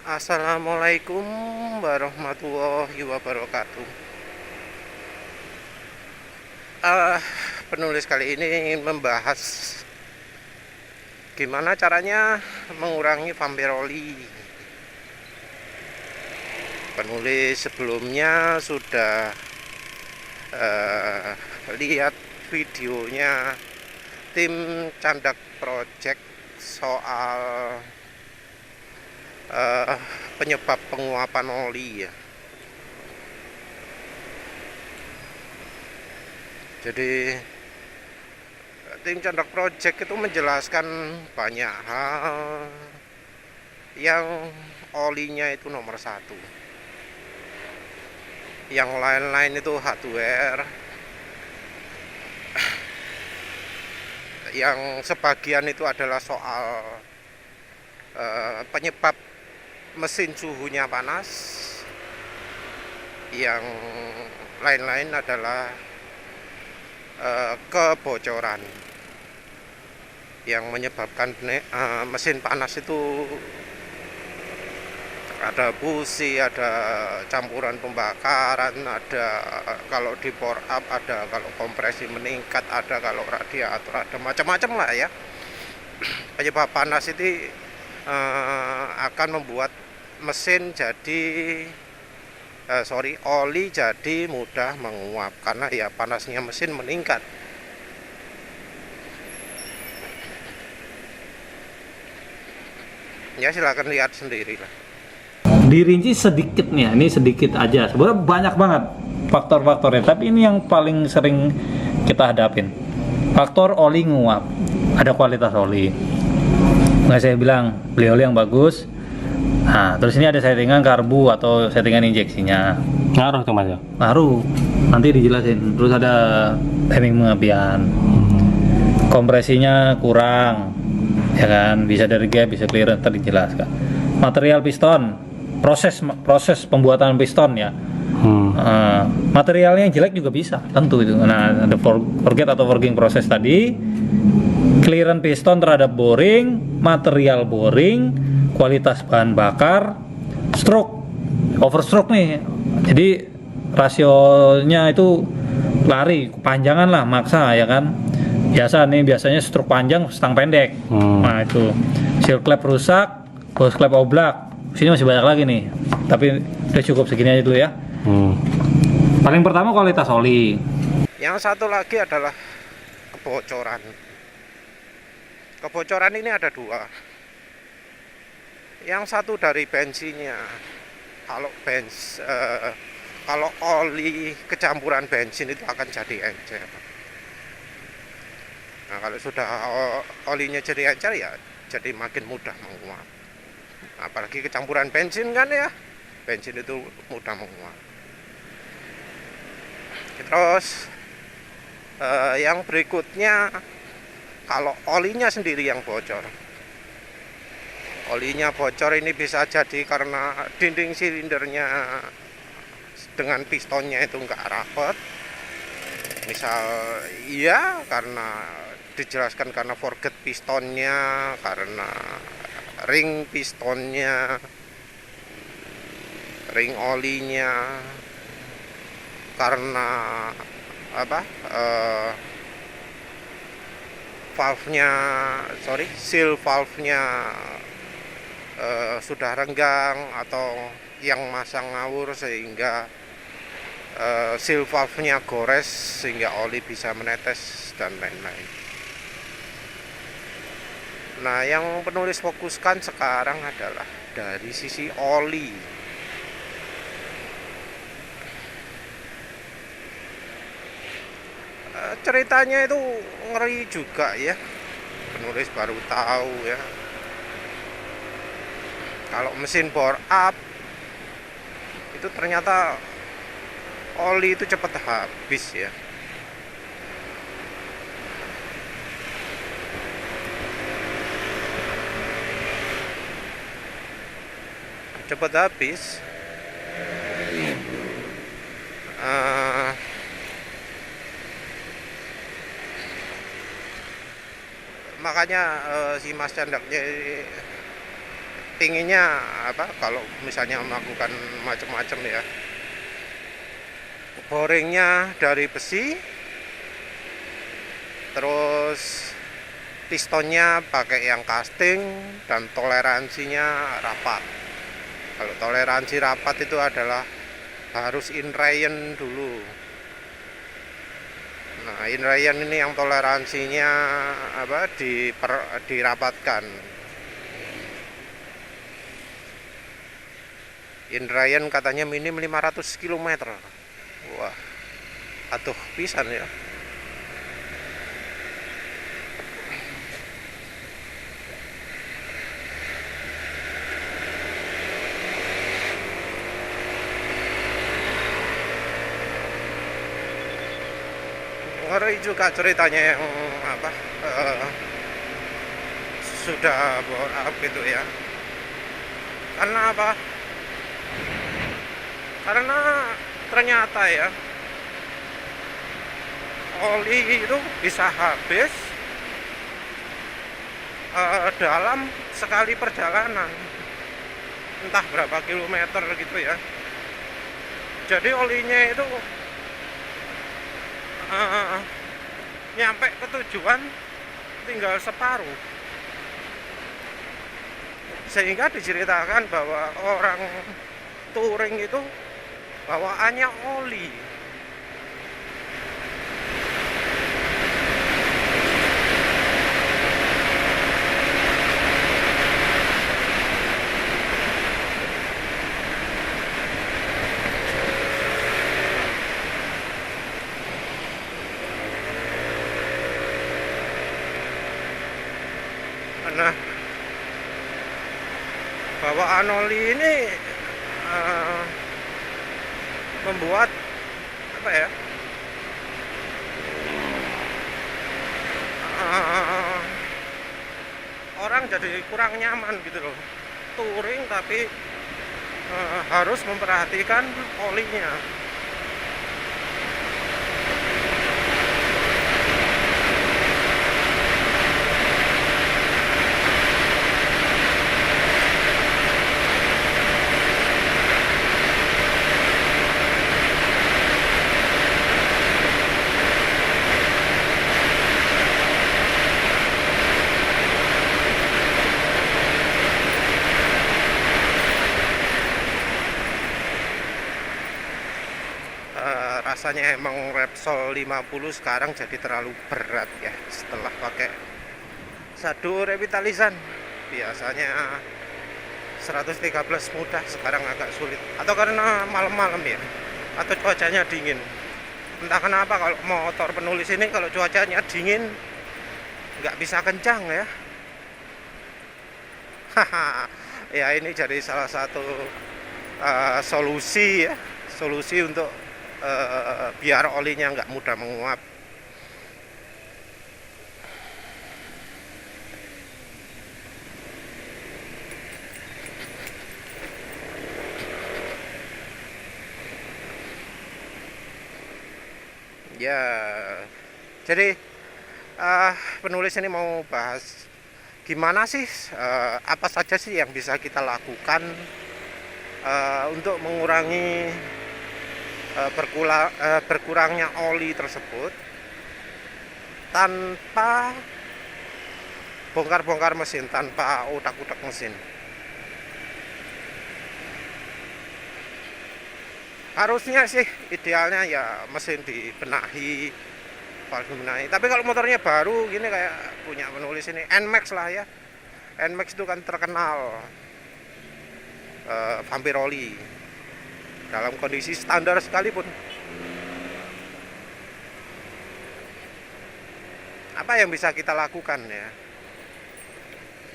Assalamualaikum warahmatullahi wabarakatuh. Eh, Penulis kali ini ingin membahas gimana caranya mengurangi vampiroli. Penulis sebelumnya sudah lihat videonya tim Candak Project soal penyebab penguapan oli ya. Jadi tim Candak Project itu menjelaskan banyak hal yang olinya itu nomor satu. Yang lain-lain itu hardware. Yang sebagian itu adalah soal penyebab mesin suhunya panas. Yang lain-lain adalah kebocoran yang menyebabkan mesin panas itu ada busi, ada campuran pembakaran, ada kalau di pour up, ada kalau kompresi meningkat, ada kalau radiator, ada macam-macam lah ya. Penyebab panas itu akan membuat mesin jadi oli jadi mudah menguap karena ya panasnya mesin meningkat. Ya silakan lihat sendiri lah. Dirinci sedikit nih, ini sedikit aja. Sebenarnya banyak banget faktor-faktornya, tapi ini yang paling sering kita hadapin. Faktor oli nguap, ada kualitas oli. Nggak saya bilang beli oli yang bagus. Nah, terus ini ada settingan karbu atau settingan injeksinya. Ngaruh tuh mas ya? Ngaruh, nanti dijelasin. Terus ada timing pengapian, kompresinya kurang, ya kan? Bisa dari gap, bisa clearance, tadi dijelaskan. Material piston, proses pembuatan piston ya. Materialnya yang jelek juga bisa, tentu itu. Nah, ada forget atau working proses tadi, clearance piston terhadap boring, material boring, kualitas bahan bakar, stroke, overstroke nih. Jadi rasionya itu lari, kepanjangan lah, maksa ya kan. Biasanya stroke panjang, stang pendek. Nah itu, seal clamp rusak, hose clamp oblak. Sini masih banyak lagi nih, tapi udah cukup segini aja dulu ya. Paling pertama kualitas oli. Yang satu lagi adalah kebocoran. Kebocoran ini ada dua. Yang satu dari bensinnya. Kalau oli kecampuran bensin itu akan jadi encer. Nah, kalau sudah olinya jadi encer ya jadi makin mudah menguap. Apalagi kecampuran bensin kan ya. Bensin itu mudah menguap. Terus yang berikutnya kalau olinya sendiri yang bocor. Olinya bocor ini bisa jadi karena dinding silindernya dengan pistonnya itu enggak rapat. Misal iya karena dijelaskan karena forget pistonnya, karena ring pistonnya, ring olinya, karena seal valve-nya sudah renggang atau yang masang ngawur sehingga seal valve-nya gores sehingga oli bisa menetes dan lain-lain. Nah, yang penulis fokuskan sekarang adalah dari sisi oli. Ceritanya itu ngeri juga ya. Penulis baru tahu ya. Kalau mesin bore up itu ternyata oli itu cepat habis ya. Cepat habis. Makanya si Mas Candaknya pinginnya apa, kalau misalnya melakukan macam-macam ya, boringnya dari besi, terus pistonnya pakai yang casting, dan toleransinya rapat. Kalau toleransi rapat itu adalah harus inrayen dulu. Nah, inrayen ini yang toleransinya apa, dirapatkan. Inrayen katanya minim 500 km. Wah, atuh pisan ya. Ngeri juga ceritanya yang apa, sudah bore up gitu ya. Karena apa? Karena ternyata ya, oli itu bisa habis dalam sekali perjalanan, entah berapa kilometer gitu ya. Jadi olinya itu nyampe ke tujuan tinggal separuh. Sehingga diceritakan bahwa orang touring itu bawaannya oli. Nah, bawaan oli ini membuat apa ya, orang jadi kurang nyaman gitu loh touring, tapi harus memperhatikan olinya. Rasanya emang Repsol 50 sekarang jadi terlalu berat ya, setelah pakai Shadow Revitalizan. Biasanya 113 mudah, sekarang agak sulit. Atau karena malam-malam ya, atau cuacanya dingin. Entah kenapa kalau motor penulis ini kalau cuacanya dingin nggak bisa kencang ya. Ya ini jadi salah satu solusi ya, solusi untuk biar olinya nggak mudah menguap. Ya, jadi penulis ini mau bahas gimana sih, apa saja sih yang bisa kita lakukan untuk mengurangi berkurangnya oli tersebut tanpa bongkar-bongkar mesin, tanpa utak-utak mesin. Harusnya sih idealnya ya mesin dibenahi, valve dibenahi. Tapi kalau motornya baru gini kayak punya penulis ini, NMAX lah ya. NMAX itu kan terkenal vampir oli dalam kondisi standar sekalipun. Apa yang bisa kita lakukan ya,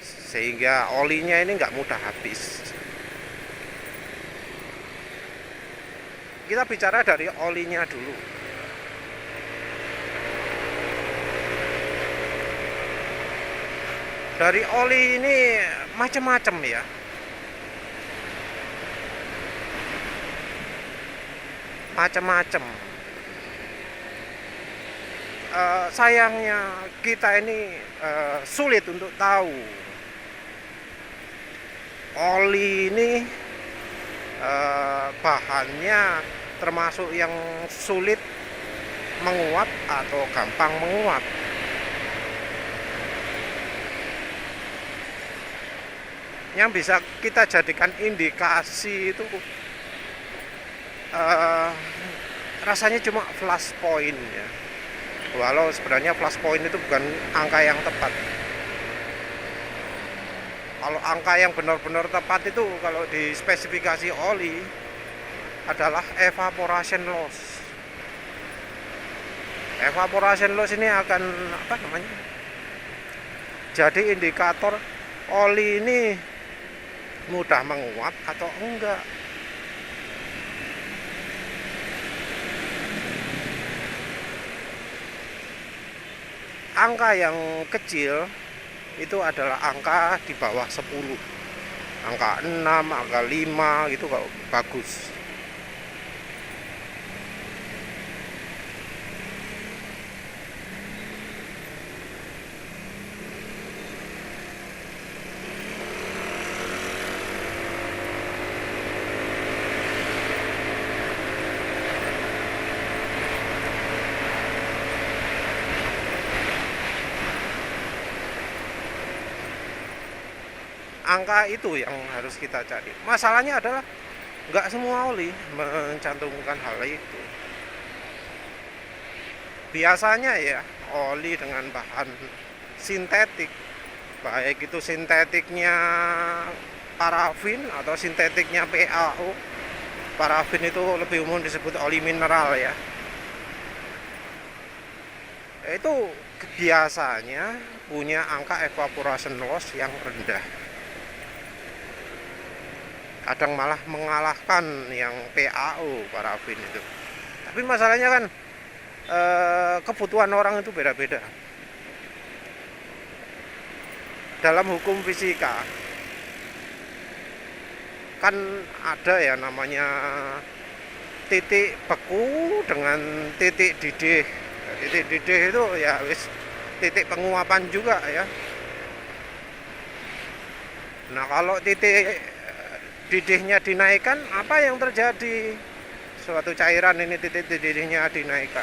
sehingga olinya ini nggak mudah habis? Kita bicara dari olinya dulu. Dari oli ini macam-macam ya. Macam-macam. Sayangnya kita ini sulit untuk tahu oli ini bahannya termasuk yang sulit menguap atau gampang menguap. Yang bisa kita jadikan indikasi itu rasanya cuma flash point ya. Walau sebenarnya flash point itu bukan angka yang tepat. Kalau angka yang benar-benar tepat itu kalau di spesifikasi oli adalah evaporation loss. Evaporation loss ini akan jadi indikator oli ini mudah menguap atau enggak. Angka yang kecil itu adalah angka di bawah 10. Angka 6, angka 5 gitu kalau bagus. Angka itu yang harus kita cari. Masalahnya adalah nggak semua oli mencantumkan hal itu. Biasanya ya oli dengan bahan sintetik, baik itu sintetiknya parafin atau sintetiknya PAO. Parafin itu lebih umum disebut oli mineral ya. Itu biasanya punya angka evaporation loss yang rendah. Kadang malah mengalahkan yang PAO parafin itu. Tapi masalahnya kan kebutuhan orang itu beda-beda. Dalam hukum fisika kan ada ya namanya titik beku dengan titik didih. Titik didih itu ya wis titik penguapan juga ya. Nah kalau titik didihnya dinaikkan, apa yang terjadi? Suatu cairan ini titik didihnya dinaikkan,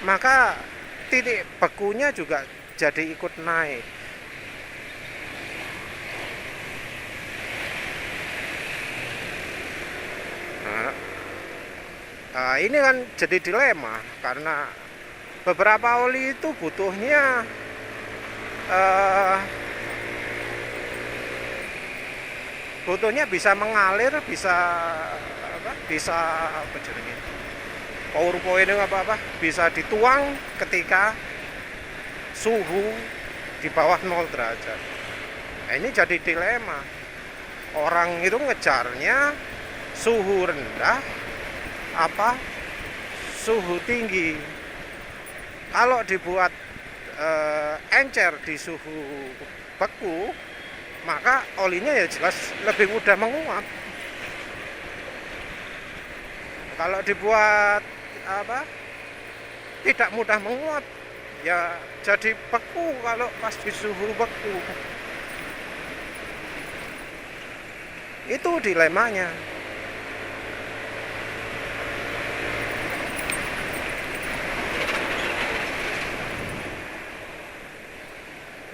maka titik bekunya juga jadi ikut naik. Nah, ini kan jadi dilema karena beberapa oli itu butuhnya bisa mengalir, bisa PowerPoint bisa dituang ketika suhu di bawah 0 derajat. Nah, ini jadi dilema. Orang itu ngejarnya suhu rendah apa suhu tinggi. Kalau dibuat encer di suhu beku, maka olinya ya jelas lebih mudah menguap. Kalau dibuat tidak mudah menguap, ya jadi beku kalau pas di suhu beku. Itu dilemanya.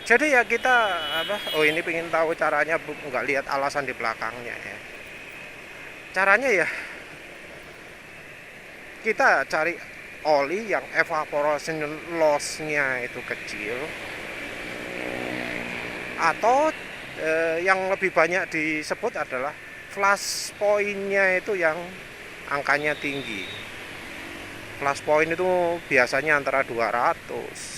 Jadi ya kita ini pengen tahu caranya, nggak lihat alasan di belakangnya ya. Caranya ya kita cari oli yang evaporation loss-nya itu kecil, atau yang lebih banyak disebut adalah flash point-nya itu yang angkanya tinggi. Flash point itu biasanya antara 200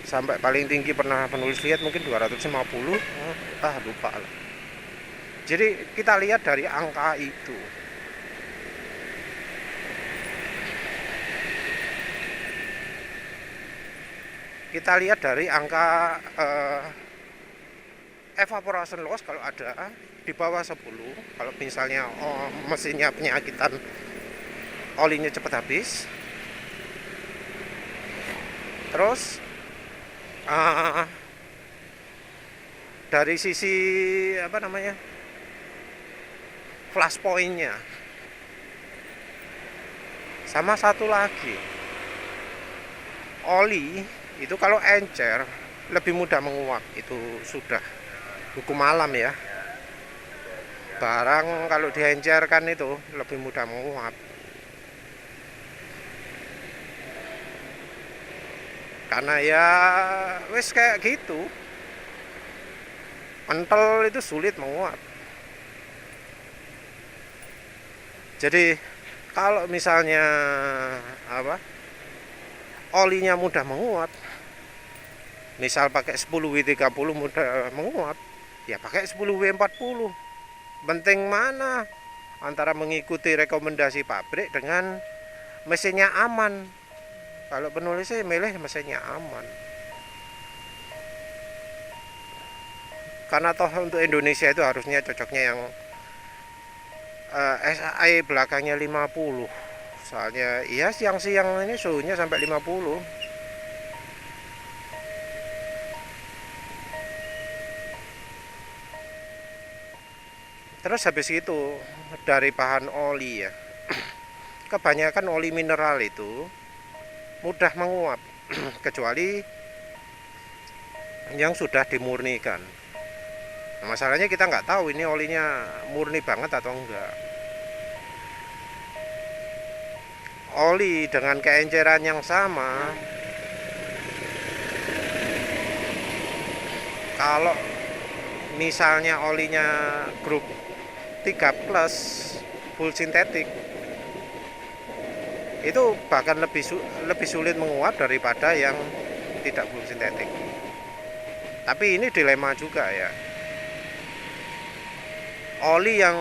sampai paling tinggi pernah penulis lihat mungkin 250, lupa lah. Jadi kita lihat dari angka itu. Kita lihat dari angka evaporation loss kalau ada di bawah 10. Kalau misalnya mesinnya penyakitan, olinya cepat habis. Terus dari sisi apa namanya, flash point-nya. Sama satu lagi, oli itu kalau encer lebih mudah menguap, itu sudah hukum alam ya. Barang kalau diencerkan itu lebih mudah menguap. Karena ya wes kayak gitu, pentol itu sulit menguap. Jadi kalau misalnya apa, olinya mudah menguap, misal pakai 10W30 mudah menguap, ya pakai 10W40. Penting mana antara mengikuti rekomendasi pabrik dengan mesinnya aman. Kalau penulisnya milih mesinnya aman. Karena toh untuk Indonesia itu harusnya cocoknya yang SAE belakangnya 50. Soalnya iya siang-siang ini suhunya sampai 50. Terus habis itu dari bahan oli ya. Kebanyakan oli mineral itu mudah menguap kecuali yang sudah dimurnikan. Nah, masalahnya kita nggak tahu ini olinya murni banget atau enggak. Oli dengan keenceran yang sama, kalau misalnya olinya grup 3 plus full sintetik, itu bahkan lebih sulit menguap daripada yang tidak full sintetik. Tapi ini dilema juga ya. Oli yang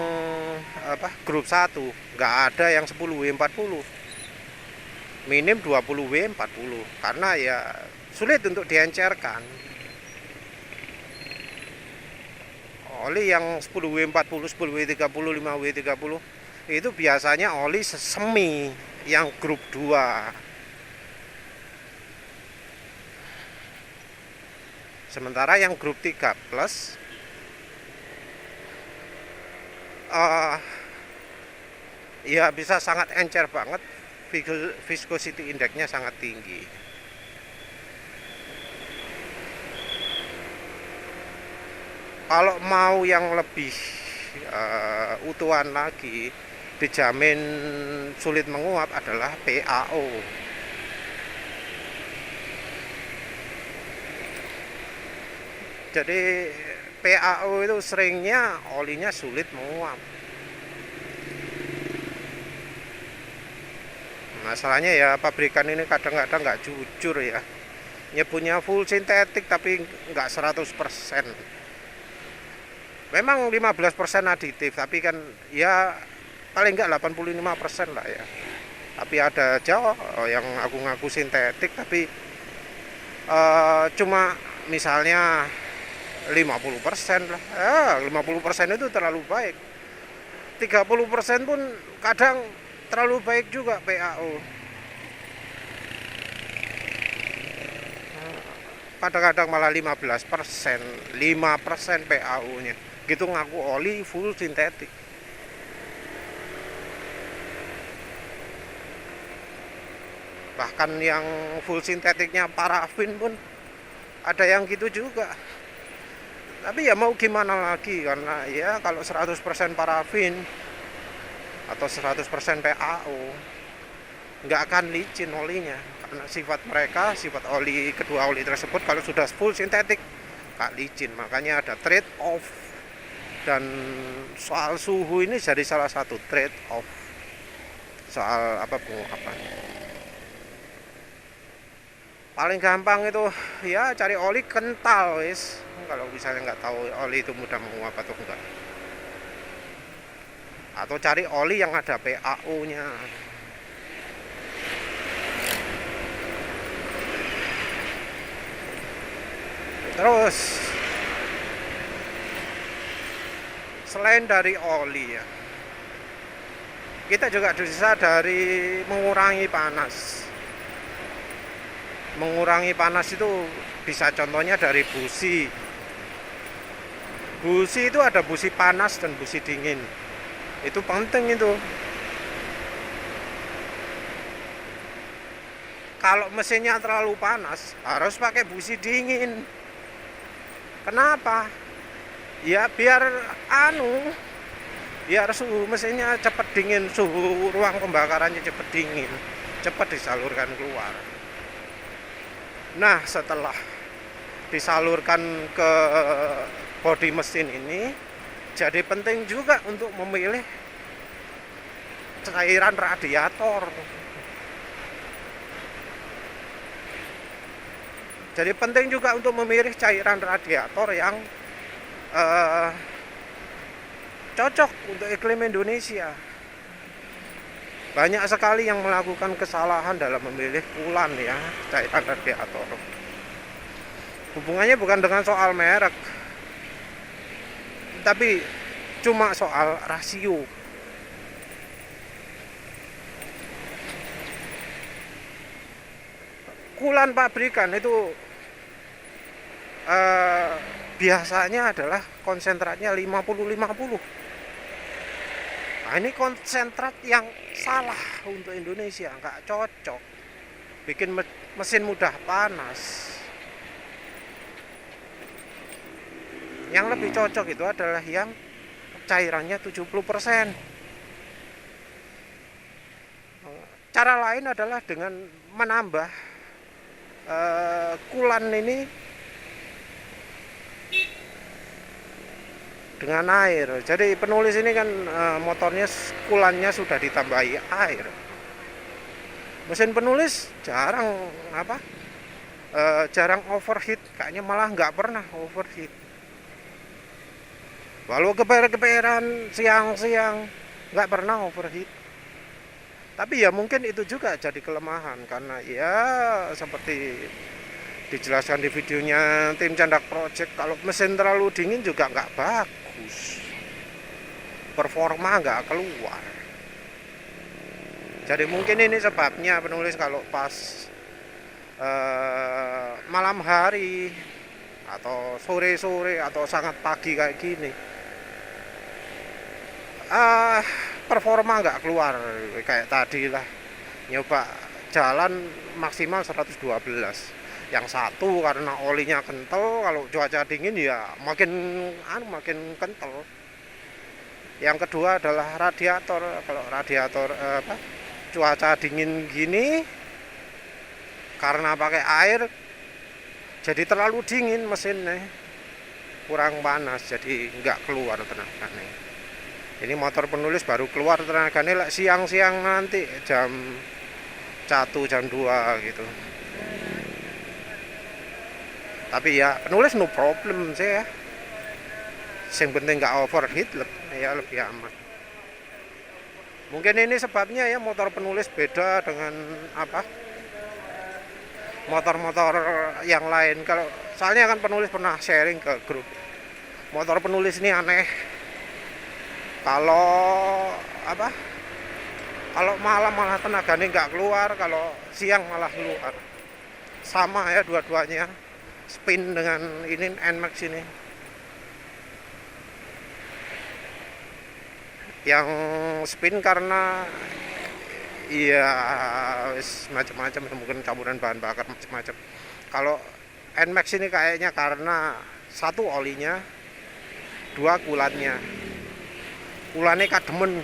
grup 1 nggak ada yang 10W40, minim 20W40, karena ya sulit untuk diencerkan. Oli yang 10W40, 10W30, 5W30 itu biasanya oli semi yang grup 2. Sementara yang grup 3 plus ya bisa sangat encer banget, viscosity indexnya sangat tinggi. Kalau mau yang lebih utuhan lagi, dijamin sulit menguap, adalah PAO. Jadi PAO itu seringnya olinya sulit menguap. Masalahnya ya pabrikan ini kadang-kadang nggak jujur ya, nyebutnya full sintetik tapi nggak 100%. Memang 15% aditif, tapi kan ya paling nggak 85% lah ya. Tapi ada aja yang ngaku-ngaku sintetik tapi cuma misalnya 50% lah. 50% itu terlalu baik. 30% pun kadang terlalu baik juga PAO. Kadang-kadang malah 15%, 5% PAO-nya. Gitu ngaku oli full sintetik. Bahkan yang full sintetiknya parafin pun ada yang gitu juga. Tapi ya mau gimana lagi, karena ya kalau 100% parafin atau 100% PAO nggak akan licin olinya, karena sifat mereka, sifat oli, kedua oli tersebut kalau sudah full sintetik nggak licin. Makanya ada trade off, dan soal suhu ini jadi salah satu trade off soal penguapan. Paling gampang itu ya cari oli kental wis. Kalau misalnya nggak tahu oli itu mudah menguap atau enggak, atau cari oli yang ada PAO-nya. Terus selain dari oli ya, kita juga bisa dari mengurangi panas. Mengurangi panas itu bisa contohnya dari busi. Busi itu ada busi panas dan busi dingin. Itu penting itu. Kalau mesinnya terlalu panas, harus pakai busi dingin. Kenapa? Ya biar suhu mesinnya cepat dingin, suhu ruang pembakarannya cepat dingin, cepat disalurkan keluar. Nah, setelah disalurkan ke bodi mesin ini, jadi penting juga untuk memilih cairan radiator. Jadi penting juga untuk memilih cairan radiator yang cocok untuk iklim Indonesia. Banyak sekali yang melakukan kesalahan dalam memilih coolant ya, cairan radiator. Hubungannya bukan dengan soal merek, tapi cuma soal rasio. Coolant pabrikan itu biasanya adalah konsentratnya 50-50. Nah, ini konsentrat yang salah untuk Indonesia, nggak cocok, bikin mesin mudah panas. Yang lebih cocok itu adalah yang cairannya 70%. Cara lain adalah dengan menambah coolant ini dengan air. Jadi penulis ini kan motornya coolantnya sudah ditambahi air. Mesin penulis jarang jarang overheat, kayaknya malah nggak pernah overheat. Walau keper-keperan siang-siang nggak pernah overheat. Tapi ya mungkin itu juga jadi kelemahan, karena ya seperti dijelaskan di videonya tim Candak Project, kalau mesin terlalu dingin juga nggak bagus, performa nggak keluar. Jadi mungkin ini sebabnya penulis kalau pas malam hari atau sore-sore atau sangat pagi kayak gini, performa nggak keluar. Kayak tadi lah nyoba jalan maksimal 112, yang satu karena olinya kental, kalau cuaca dingin ya makin kental. Yang kedua adalah radiator. Kalau radiator cuaca dingin gini, karena pakai air jadi terlalu dingin mesinnya, kurang panas, jadi nggak keluar tenaganya. Ini motor penulis baru keluar tenaganya siang-siang nanti jam 1 jam 2 gitu. Tapi ya penulis no problem sih ya, yang penting nggak overheat, lebih aman. Mungkin ini sebabnya ya motor penulis beda dengan motor-motor yang lain. Kalau soalnya kan penulis pernah sharing ke grup, motor penulis ini aneh. Kalau malam malah tenaganya nggak keluar, kalau siang malah keluar. Sama ya dua-duanya, spin dengan ini NMAX ini. Yang spin karena iya macam-macam, mungkin campuran bahan bakar macam-macam. Kalau NMAX ini kayaknya karena satu olinya, dua kulannya kademen.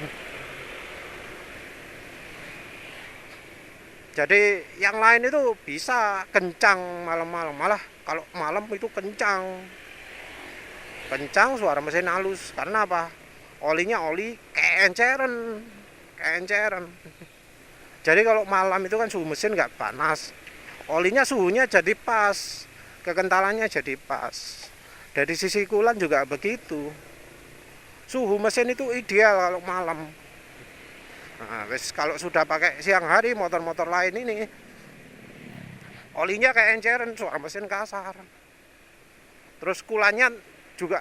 Jadi yang lain itu bisa kencang malam-malam, malah kalau malam itu kencang suara mesin halus. Karena apa? Olinya oli keenceran. Jadi kalau malam itu kan suhu mesin nggak panas, olinya suhunya jadi pas, kekentalannya jadi pas. Dari sisi coolant juga begitu, suhu mesin itu ideal kalau malam. Nah, kalau sudah pakai siang hari motor-motor lain ini, olinya keenceran, suara mesin kasar. Terus coolant-nya juga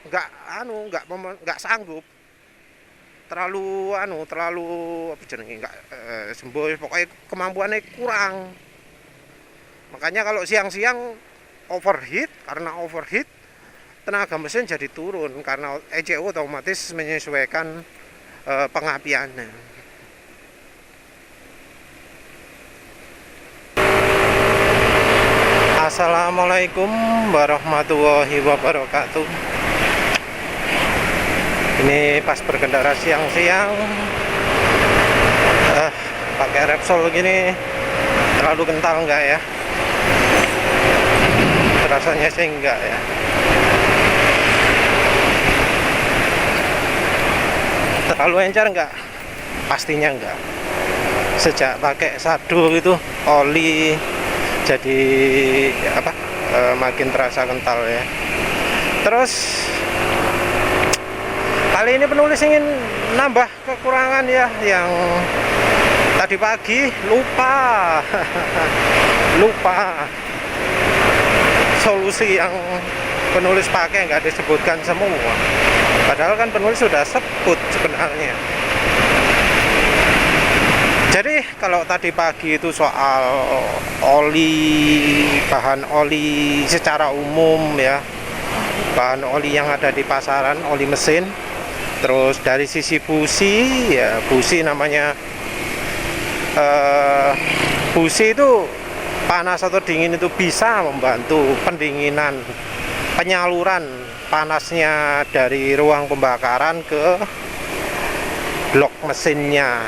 nggak sanggup, terlalu pokoknya kemampuannya kurang. Makanya kalau siang-siang overheat, karena overheat tenaga mesin jadi turun karena ECU otomatis menyesuaikan pengapiannya. Assalamualaikum warahmatullahi wabarakatuh. Ini pas berkendara siang-siang, pakai Repsol gini terlalu kental enggak ya? Rasanya sih enggak ya. Terlalu encer enggak? Pastinya enggak. Sejak pakai Sado itu oli jadi makin terasa kental ya. Terus kali ini penulis ingin nambah kekurangan ya, yang tadi pagi lupa solusi yang penulis pakai nggak disebutkan semua, padahal kan penulis sudah sebut sebenarnya. Jadi kalau tadi pagi itu soal bahan oli secara umum ya, bahan oli yang ada di pasaran, oli mesin. Terus dari sisi busi ya, busi namanya busi itu panas atau dingin itu bisa membantu pendinginan, penyaluran panasnya dari ruang pembakaran ke blok mesinnya.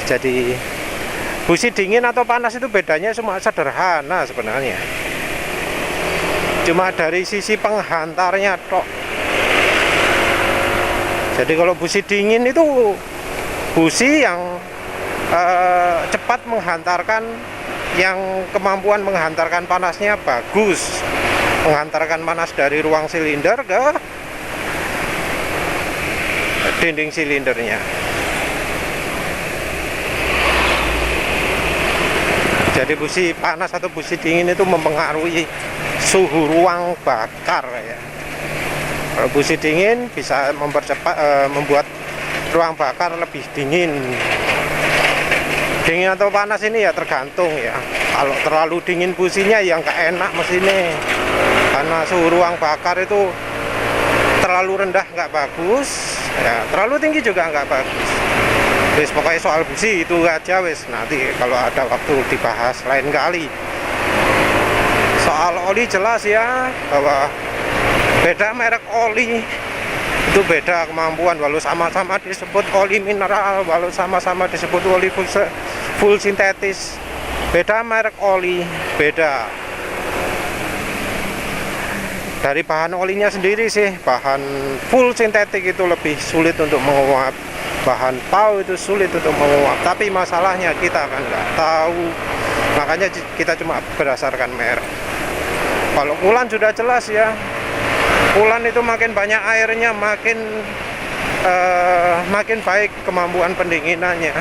Jadi busi dingin atau panas itu bedanya cuma sederhana sebenarnya, cuma dari sisi penghantarnya tok. Jadi kalau busi dingin itu busi yang cepat menghantarkan, yang kemampuan menghantarkan panasnya bagus, menghantarkan panas dari ruang silinder ke dinding silindernya. Jadi busi panas atau busi dingin itu mempengaruhi suhu ruang bakar ya. Kalau busi dingin bisa membuat ruang bakar lebih dingin. Dingin atau panas ini ya tergantung ya. Kalau terlalu dingin businya ya nggak enak mesinnya, karena suhu ruang bakar itu terlalu rendah nggak bagus ya, terlalu tinggi juga nggak bagus. Wis pokoknya soal busi itu aja wis, nanti kalau ada waktu dibahas lain kali. Soal oli jelas ya, bahwa beda merek oli itu beda kemampuan, walau sama-sama disebut oli mineral, walau sama-sama disebut oli full sintetis, beda merek oli, beda. Dari bahan olinya sendiri sih, bahan full sintetik itu lebih sulit untuk menguap, bahan PAW itu sulit untuk menguap, tapi masalahnya kita kan nggak tahu, makanya kita cuma berdasarkan merek. Kalau Kulan sudah jelas ya, Kulan itu makin banyak airnya makin baik kemampuan pendinginannya,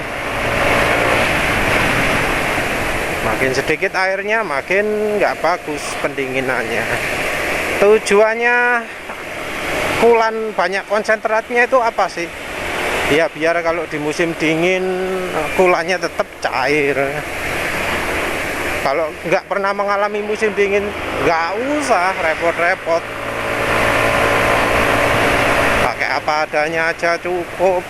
makin sedikit airnya makin nggak bagus pendinginannya. Tujuannya Kulan banyak konsentratnya itu apa sih? Ya biar kalau di musim dingin kulannya tetap cair. Kalau nggak pernah mengalami musim dingin, nggak usah repot-repot, pakai apa adanya aja cukup.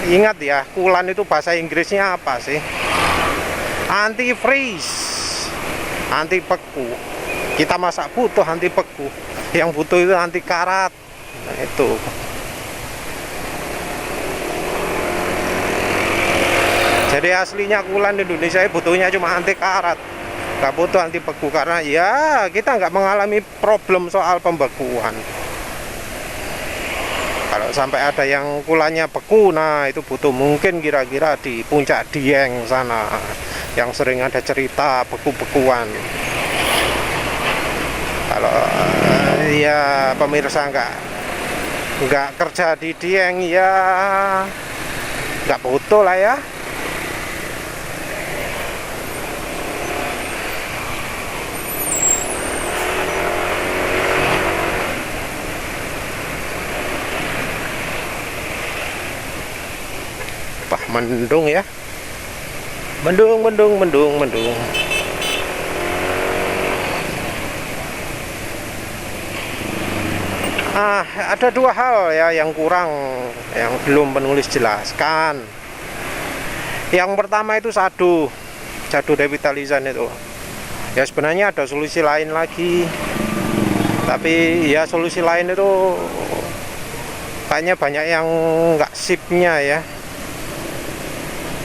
Ingat ya, Kulan itu bahasa Inggrisnya apa sih? Anti freeze, anti beku. Kita masak butuh anti beku, yang butuh itu anti karat. Nah, itu. Jadi aslinya Kulan Indonesia butuhnya cuma anti karat, nggak butuh anti beku, karena ya kita nggak mengalami problem soal pembekuan. Kalau sampai ada yang kulannya beku, nah itu butuh mungkin kira-kira di puncak Dieng sana, yang sering ada cerita beku-bekuan. Kalau ya pemirsa nggak kerja di Dieng ya nggak butuh lah ya. Wah, mendung ya, mendung. Ada dua hal ya yang kurang, yang belum penulis jelaskan. Yang pertama itu shado revitalizan itu. Ya sebenarnya ada solusi lain lagi, tapi ya solusi lain itu kayaknya banyak yang nggak sipnya ya.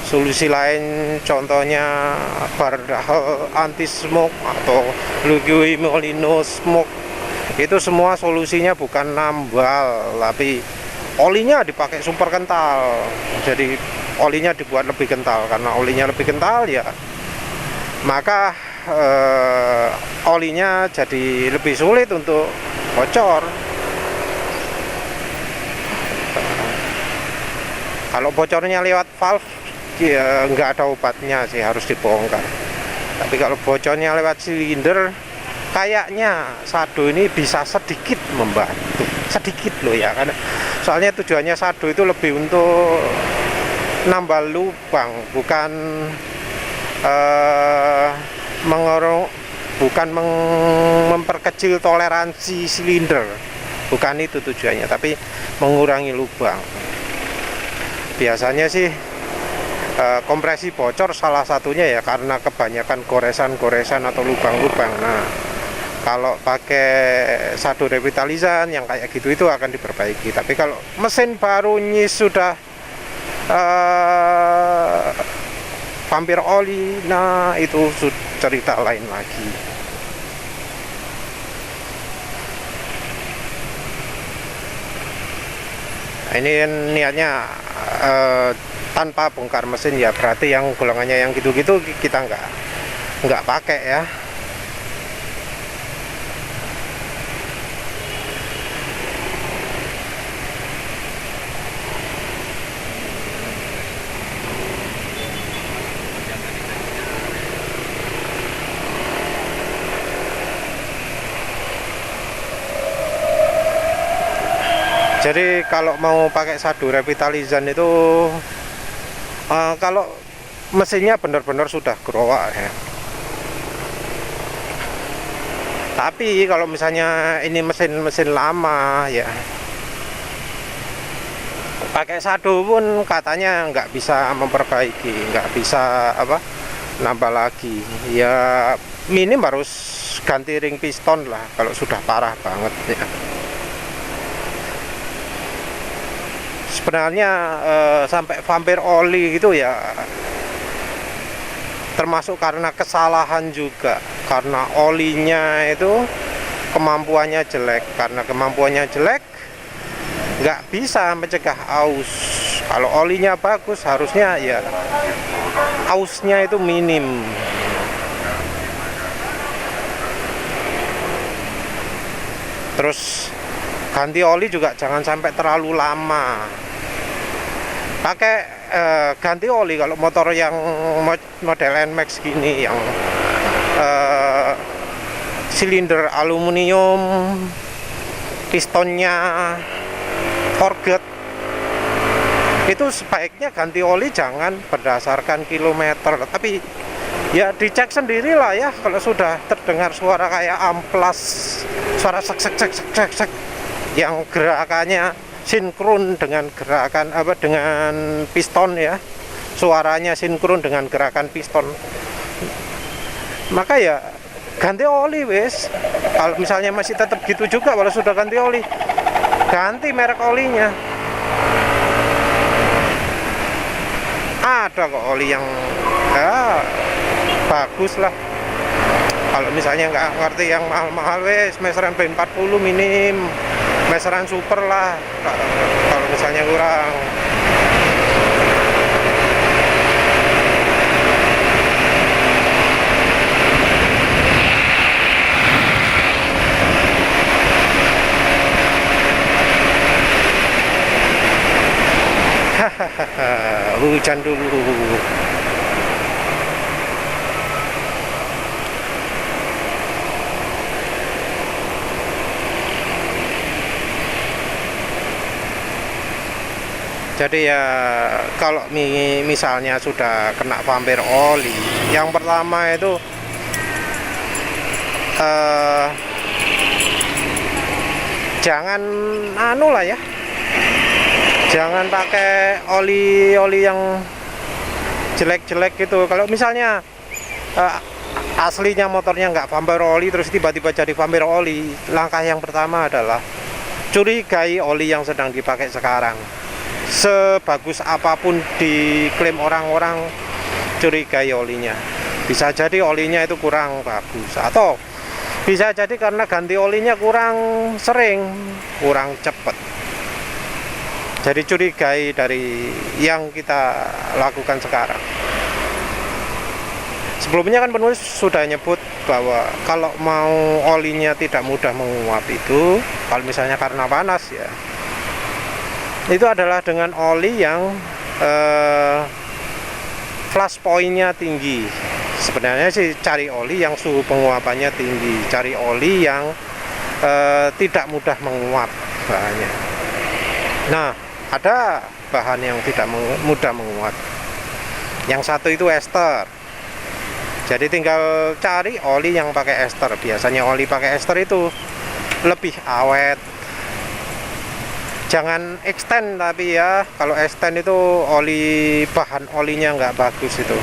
Solusi lain contohnya bardahel anti smoke atau Luigi Molino smoke, itu semua solusinya bukan nambal, tapi olinya dipakai super kental. Jadi olinya dibuat lebih kental, karena olinya lebih kental ya maka olinya jadi lebih sulit untuk bocor. Kalau bocornya lewat valve ya nggak ada obatnya sih, harus dibongkar. Tapi kalau bocornya lewat silinder, kayaknya shado ini bisa sedikit membantu, sedikit loh ya, karena soalnya tujuannya shado itu lebih untuk nambah lubang, bukan memperkecil toleransi silinder, bukan itu tujuannya, tapi mengurangi lubang. Biasanya sih kompresi bocor salah satunya ya karena kebanyakan goresan-goresan atau lubang-lubang. Nah, kalau pakai shado revitalizan yang kayak gitu itu akan diperbaiki. Tapi kalau mesin baru nyis sudah vampir oli, nah itu cerita lain lagi. Nah, ini niatnya tanpa bongkar mesin ya, berarti yang golongannya yang gitu-gitu kita nggak pakai ya. Jadi kalau mau pakai shado revitalizan itu kalau mesinnya benar-benar sudah growak ya. Tapi kalau misalnya ini mesin lama ya, pakai shado pun katanya nggak bisa memperbaiki, nggak bisa nambah lagi. Ya minim harus ganti ring piston lah kalau sudah parah banget ya. Sebenarnya sampai vampir oli gitu ya termasuk karena kesalahan juga, karena olinya itu kemampuannya jelek. Karena kemampuannya jelek nggak bisa mencegah aus. Kalau olinya bagus harusnya ya ausnya itu minim. Terus ganti oli juga jangan sampai terlalu lama. Pakai ganti oli kalau motor yang model NMAX gini yang silinder aluminium, pistonnya forget, itu sebaiknya ganti oli jangan berdasarkan kilometer, tapi ya dicek sendirilah ya. Kalau sudah terdengar suara kayak amplas, suara sek sek sek sek sek yang gerakannya sinkron dengan gerakan dengan piston ya, suaranya sinkron dengan gerakan piston, maka ya ganti oli wes. Kalau misalnya masih tetap gitu juga, kalau sudah ganti oli, ganti merek olinya. Ada kok oli yang bagus lah. Kalau misalnya nggak ngerti yang mahal-mahal wes, meseran B40 minim, meseran super lah kalau misalnya kurang. Hujan dulu. Jadi ya kalau misalnya sudah kena vampir oli, yang pertama itu jangan anu lah ya, jangan pakai oli yang jelek-jelek gitu. Kalau misalnya aslinya motornya nggak vampire oli terus tiba-tiba jadi vampire oli, langkah yang pertama adalah curigai oli yang sedang dipakai sekarang. Sebagus apapun diklaim orang-orang, curigai olinya. Bisa jadi olinya itu kurang bagus, atau bisa jadi karena ganti olinya kurang sering, kurang cepat. Jadi curigai dari yang kita lakukan sekarang. Sebelumnya kan penulis sudah nyebut bahwa kalau mau olinya tidak mudah menguap itu, kalau misalnya karena panas ya, itu adalah dengan oli yang flash point-nya tinggi. Sebenarnya sih cari oli yang suhu penguapannya tinggi, cari oli yang tidak mudah menguap bahannya. Nah, ada bahan yang tidak mudah menguap. Yang satu itu ester. Jadi tinggal cari oli yang pakai ester. Biasanya oli pakai ester itu lebih awet. Jangan extend, tapi ya kalau extend itu bahan olinya nggak bagus itu.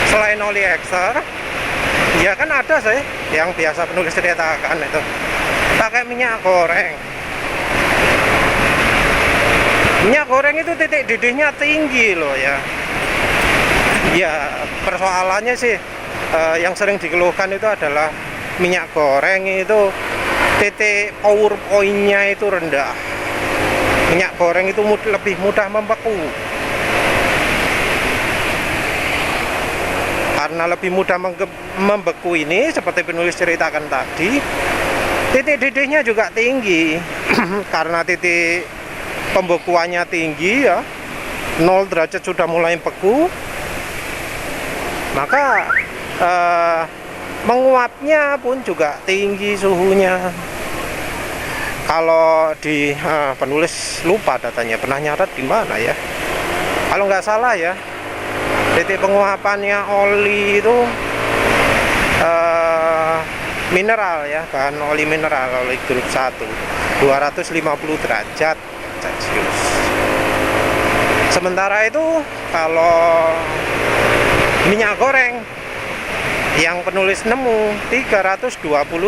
Selain oli exter, ya kan ada sih yang biasa penulis ceritakan itu pakai minyak goreng. Minyak goreng itu titik didihnya tinggi loh ya. Ya persoalannya sih yang sering dikeluhkan itu adalah minyak goreng itu titik power point-nya itu rendah. Minyak goreng itu lebih mudah membeku. Karena lebih mudah membeku ini, seperti penulis ceritakan tadi, titik didihnya juga tinggi. Karena titik pembekuannya tinggi ya, 0 derajat sudah mulai beku, maka menguapnya pun juga tinggi suhunya. Kalau di penulis lupa datanya, pernah nyatat di mana ya? Kalau nggak salah ya, titik penguapannya oli itu mineral ya, bahan oli mineral, oli grup 1, 250 derajat Celcius. Sementara itu kalau minyak goreng yang penulis nemu 320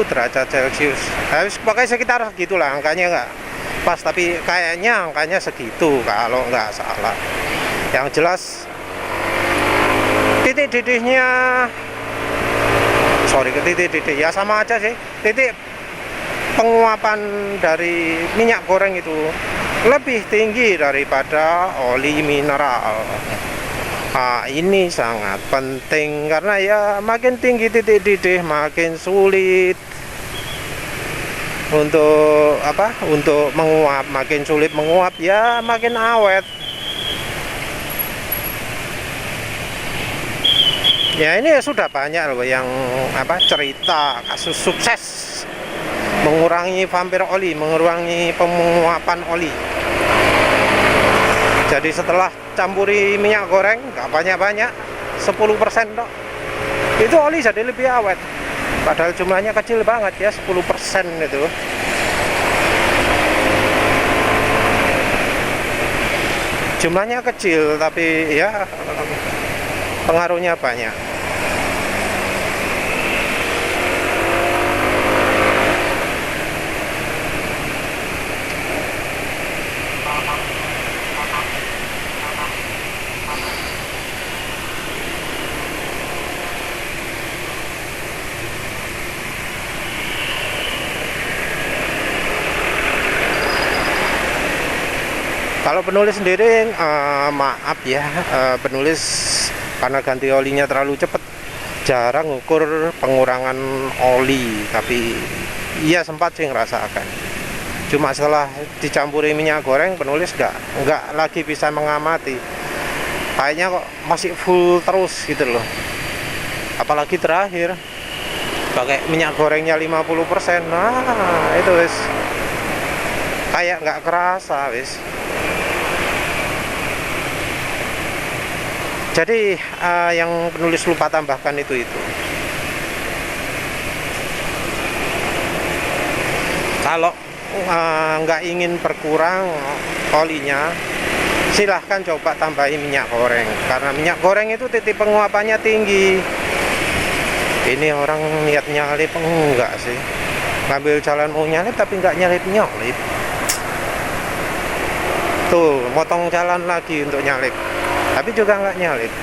derajat Celcius. Harus pakai sekitar segitulah angkanya, nggak pas, tapi kayaknya angkanya segitu kalau nggak salah. Yang jelas titik didihnya, titik didih ya sama aja sih, titik penguapan dari minyak goreng itu lebih tinggi daripada oli mineral. Nah, ini sangat penting karena ya makin tinggi titik didih makin sulit untuk menguap, makin sulit menguap ya makin awet. Ya ini sudah banyak loh yang cerita kasus sukses mengurangi vampire oli, mengurangi penguapan oli. Jadi setelah campuri minyak goreng, nggak banyak-banyak, 10% dok, itu oli jadi lebih awet. Padahal jumlahnya kecil banget ya, 10% itu. Jumlahnya kecil, tapi ya pengaruhnya banyak. Kalau penulis sendiri, maaf ya, penulis karena ganti olinya terlalu cepat, jarang ukur pengurangan oli, tapi iya sempat sih ngerasakan. Cuma setelah dicampuri minyak goreng, penulis nggak lagi bisa mengamati kayaknya kok masih full terus gitu loh. Apalagi terakhir pakai minyak gorengnya 50%. Nah itu wis kayak nggak kerasa wis. Jadi yang penulis lupa tambahkan itu kalau nggak ingin berkurang olinya, silahkan coba tambahin minyak goreng, karena minyak goreng itu titik penguapannya tinggi. Ini orang niat nyalip enggak sih, ngambil jalan mau nyalip tapi nggak nyalip. Tuh motong jalan lagi untuk nyalip, tapi juga nggak nyalip.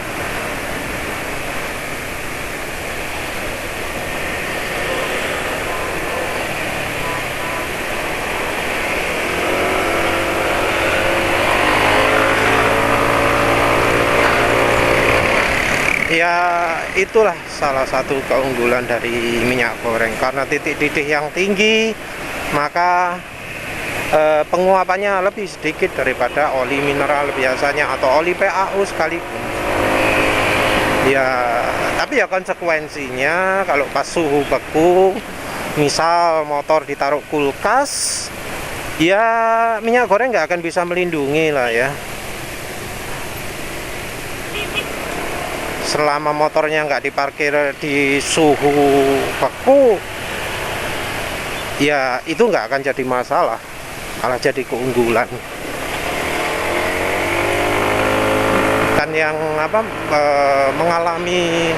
Ya itulah salah satu keunggulan dari minyak goreng, karena titik didih yang tinggi, maka penguapannya lebih sedikit daripada oli mineral biasanya atau oli PAU sekalipun. Ya tapi ya konsekuensinya kalau pas suhu beku, misal motor ditaruh kulkas, ya minyak goreng nggak akan bisa melindungi lah ya. Selama motornya nggak diparkir di suhu beku, ya itu nggak akan jadi masalah, malah jadi keunggulan. Dan yang mengalami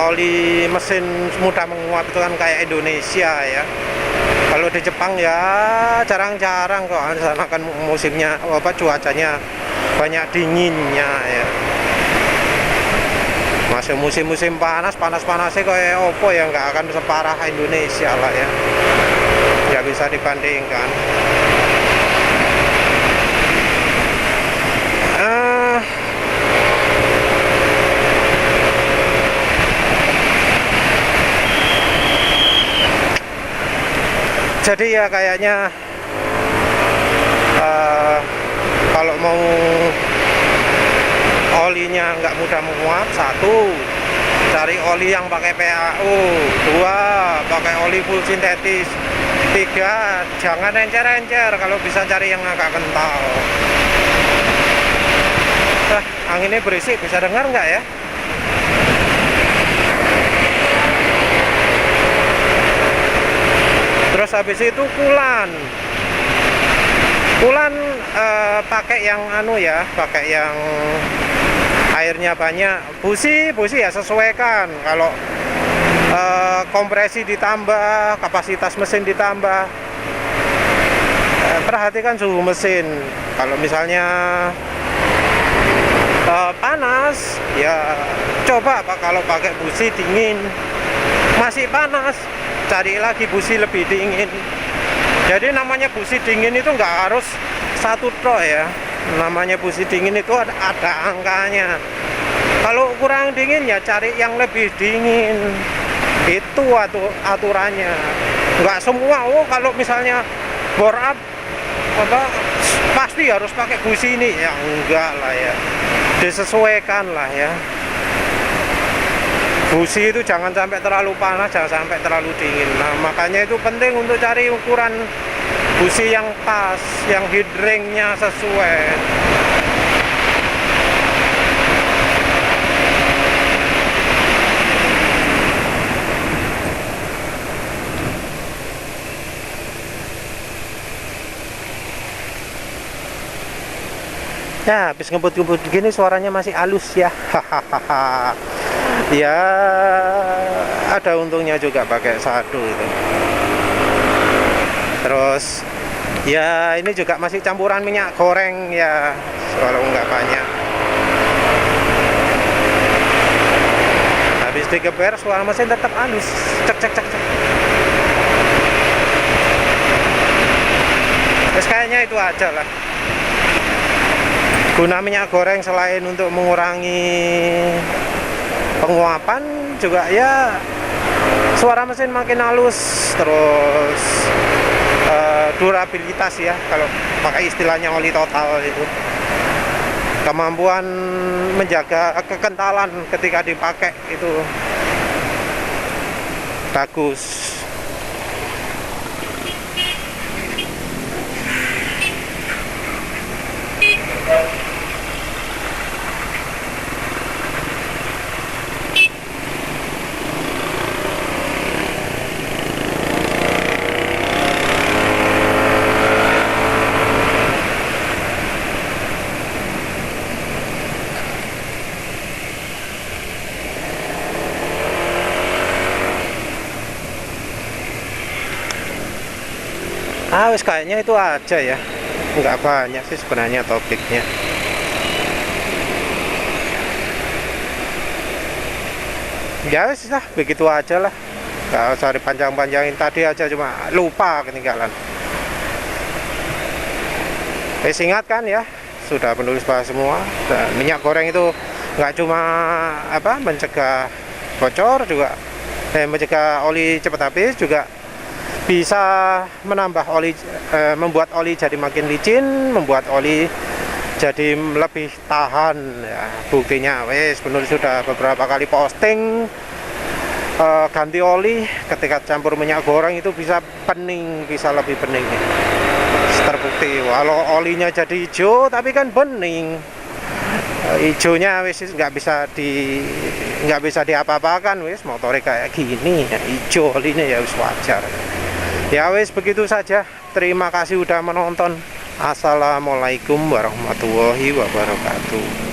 oli mesin mudah menguap itu kan kayak Indonesia ya. Kalau di Jepang ya jarang-jarang kok, sana kan musimnya cuacanya banyak dinginnya ya. Masih musim-musim panas-panasnya kayak opo ya, nggak akan separah Indonesia lah ya, nggak bisa dibandingkan. Jadi ya kayaknya kalau mau olinya nggak mudah menguap, satu, cari oli yang pakai PAU, dua, pakai oli full sintetis, tiga, jangan encer-encer, kalau bisa cari yang agak kental. Anginnya berisik, bisa dengar nggak ya? Terus habis itu kulan pakai yang pakai yang airnya banyak. Busi ya sesuaikan. Kalau kompresi ditambah, kapasitas mesin ditambah, perhatikan suhu mesin. Kalau misalnya panas, ya coba kalau pakai busi dingin. Masih panas, cari lagi busi lebih dingin. Jadi namanya busi dingin itu nggak harus satu trok ya. Namanya busi dingin itu ada angkanya. Kalau kurang dingin ya cari yang lebih dingin. Itu aturannya. Nggak semua. Kalau misalnya bore up pasti harus pakai busi ini ya, enggak lah ya. Disesuaikan lah ya. Busi itu jangan sampai terlalu panas, jangan sampai terlalu dingin. Nah, makanya itu penting untuk cari ukuran busi yang pas, yang heat ring-nya sesuai. Ya, habis ngebut-ngebut gini suaranya masih halus ya. Hahaha. Ya, ada untungnya juga pakai sadu itu. Terus ya ini juga masih campuran minyak goreng ya, walau nggak banyak. Habis digeber suara mesin tetap halus. Cek. Terus kayaknya itu aja lah. Guna minyak goreng selain untuk mengurangi penguapan, juga ya suara mesin makin halus, terus durabilitas ya, kalau pakai istilahnya oli total itu. kemampuan menjaga kekentalan ketika dipakai itu bagus. Wis kayaknya itu aja ya, nggak banyak sih sebenarnya topiknya. Ya wis lah, begitu aja lah, nggak usah dipanjang-panjangin. Tadi aja cuma lupa ketinggalan. Ingat kan ya, sudah penulis bahas semua. Dan minyak goreng itu nggak cuma mencegah bocor, juga mencegah oli cepat habis, juga bisa menambah oli, membuat oli jadi makin licin, membuat oli jadi lebih tahan ya. Buktinya wes penulis sudah beberapa kali posting ganti oli ketika campur minyak goreng itu bisa bening, bisa lebih bening ya. Terbukti walau olinya jadi hijau tapi kan bening. Hijaunya wes nggak bisa diapa-apakan, wes motornya kayak gini ya, hijau olinya ya wes wajar. Ya wes begitu saja. Terima kasih udah menonton. Assalamualaikum warahmatullahi wabarakatuh.